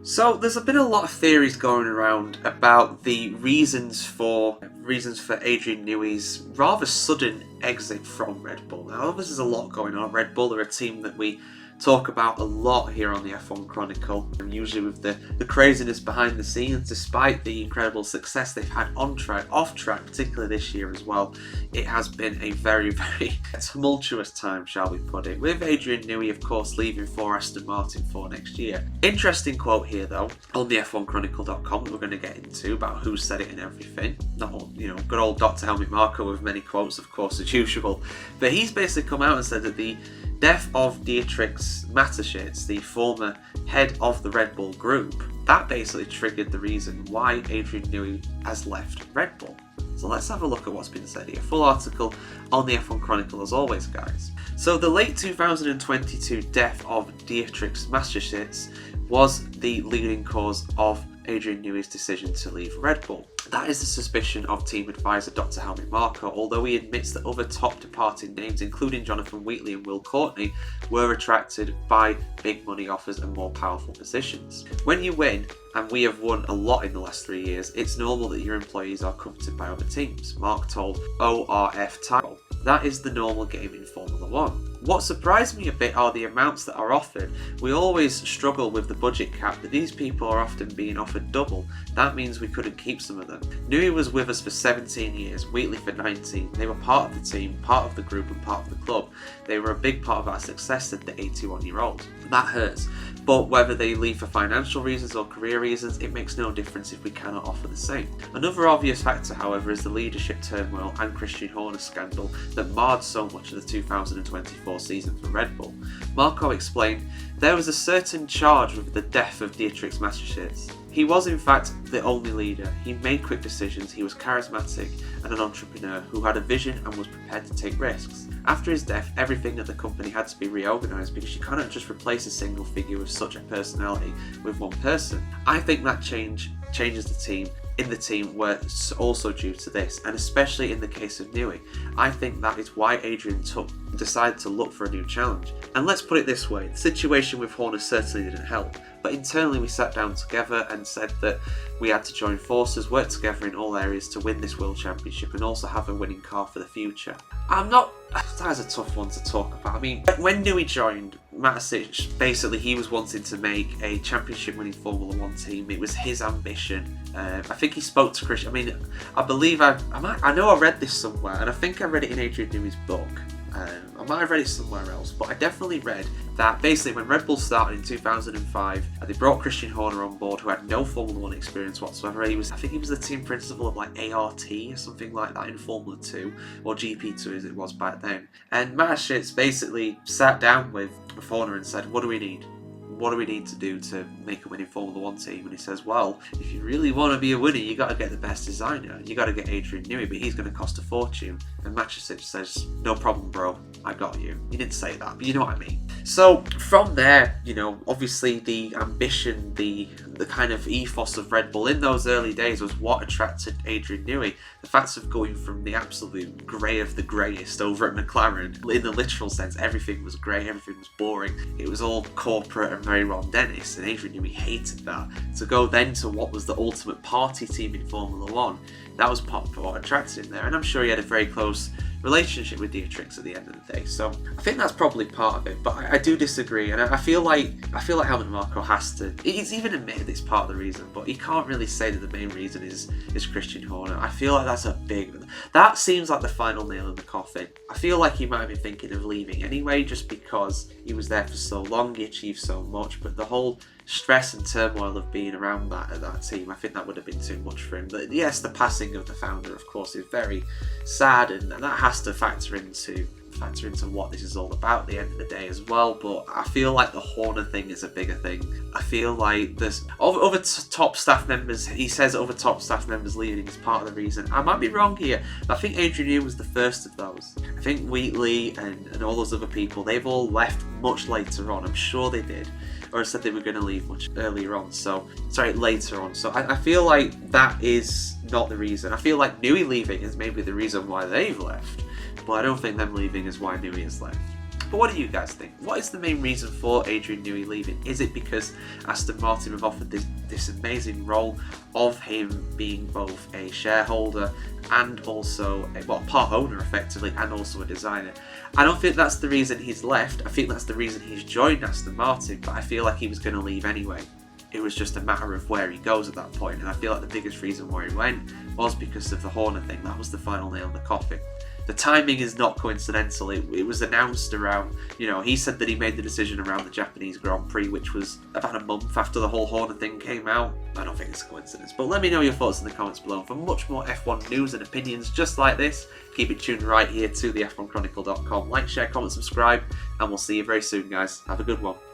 So there's been a lot of theories going around about the reasons for Adrian Newey's rather sudden exit from Red Bull. Now, there's a lot going on. Red Bull are a team that we talk about a lot here on the F1 Chronicle, and usually with the craziness behind the scenes. Despite the incredible success they've had on track, off track, particularly this year as well, it has been a very, very tumultuous time, shall we put it, with Adrian Newey, of course, leaving for Aston Martin for next year. Interesting quote here, though, on the F1Chronicle.com that we're going to get into about who said it and everything. Not all, good old Dr Helmut Marko with many quotes, of course, as usual. But he's basically come out and said that the death of Dietrich Mateschitz, the former head of the Red Bull group, that basically triggered the reason why Adrian Newey has left Red Bull. So let's have a look at what's been said here. Full article on the F1 Chronicle as always, guys. So the late 2022 death of Dietrich Mateschitz was the leading cause of Adrian Newey's decision to leave Red Bull. That is the suspicion of team advisor Dr Helmut Marko, although he admits that other top departing names, including Jonathan Wheatley and Will Courtney, were attracted by big money offers and more powerful positions. When you win, and we have won a lot in the last 3 years, it's normal that your employees are coveted by other teams, Mark told ORF Title. That is the normal game in Formula 1. What surprised me a bit are the amounts that are offered. We always struggle with the budget cap, but these people are often being offered double. That means we couldn't keep some of them. Newey was with us for 17 years, Wheatley for 19. They were part of the team, part of the group and part of the club. They were a big part of our success, said the 81-year-old. That hurts. But whether they leave for financial reasons or career reasons, it makes no difference if we cannot offer the same. Another obvious factor, however, is the leadership turmoil and Christian Horner scandal that marred so much of the 2024 season for Red Bull. Marko explained, there was a certain charge with the death of Dietrich Mateschitz. He was in fact the only leader. He made quick decisions, he was charismatic and an entrepreneur who had a vision and was prepared to take risks. After his death, everything at the company had to be reorganised because you cannot just replace a single figure with such a personality with one person. I think that changes the team. In the team were also due to this, and especially in the case of Newey. I think that is why Adrian decided to look for a new challenge. And let's put it this way, the situation with Horner certainly didn't help, but internally we sat down together and said that we had to join forces, work together in all areas to win this World Championship and also have a winning car for the future. That's a tough one to talk about. I mean, when Newey joined, Mateschitz, basically he was wanting to make a championship winning Formula 1 team. It was his ambition. I think he spoke to Christian. I mean, I believe I know I read this somewhere, and I think I read it in Adrian Newey's book. I might have read it somewhere else, but I definitely read that basically when Red Bull started in 2005, they brought Christian Horner on board, who had no Formula 1 experience whatsoever. I think he was the team principal of like ART or something like that in Formula 2, or GP2 as it was back then. And Mateschitz basically sat down with Horner and said, what do we need? What do we need to do to make a winning Formula 1 team? And he says, well, if you really want to be a winner, you got to get the best designer. You got to get Adrian Newey, but he's going to cost a fortune. And Mateschitz says, no problem, bro. I got you. He didn't say that, but you know what I mean. So from there, obviously the ambition, the kind of ethos of Red Bull in those early days was what attracted Adrian Newey. The fact of going from the absolute grey of the greyest over at McLaren, in the literal sense, everything was grey, everything was boring. It was all corporate and very Ron Dennis, and Adrian Newey hated that. To go then to what was the ultimate party team in Formula 1, that was part of what attracted him there. And I'm sure he had a very close relationship with Dietrich at the end of the day. So I think that's probably part of it, but I do disagree, and I feel like Helmut Marko has to. He's even admitted it's part of the reason, but he can't really say that the main reason is Christian Horner. I feel like that seems like the final nail in the coffin. I feel like he might have been thinking of leaving anyway, just because he was there for so long, he achieved so much, but the whole stress and turmoil of being around that team, I think that would have been too much for him. But yes, the passing of the founder, of course, is very sad, and that has to factor into what this is all about at the end of the day as well. But I feel like the Horner thing is a bigger thing. I feel like there's other top staff members. He says other top staff members leaving is part of the reason. I might be wrong here, but I think Adrian Newey was the first of those. I think Wheatley and all those other people, they've all left much later on. I'm sure they did, or said they were going to leave much later on. So I feel like that is not the reason. I feel like Newey leaving is maybe the reason why they've left, but I don't think them leaving is why Newey has left. But what do you guys think? What is the main reason for Adrian Newey leaving? Is it because Aston Martin have offered this amazing role of him being both a shareholder and also a part owner effectively, and also a designer? I don't think that's the reason he's left. I think that's the reason he's joined Aston Martin, but I feel like he was going to leave anyway. It was just a matter of where he goes at that point, and I feel like the biggest reason where he went was because of the Horner thing. That was the final nail in the coffin. The timing is not coincidental. It was announced around, he said that he made the decision around the Japanese Grand Prix, which was about a month after the whole Horner thing came out. I don't think it's a coincidence. But let me know your thoughts in the comments below. For much more F1 news and opinions just like this, keep it tuned right here to the F1Chronicle.com. Like, share, comment, subscribe, and we'll see you very soon, guys. Have a good one.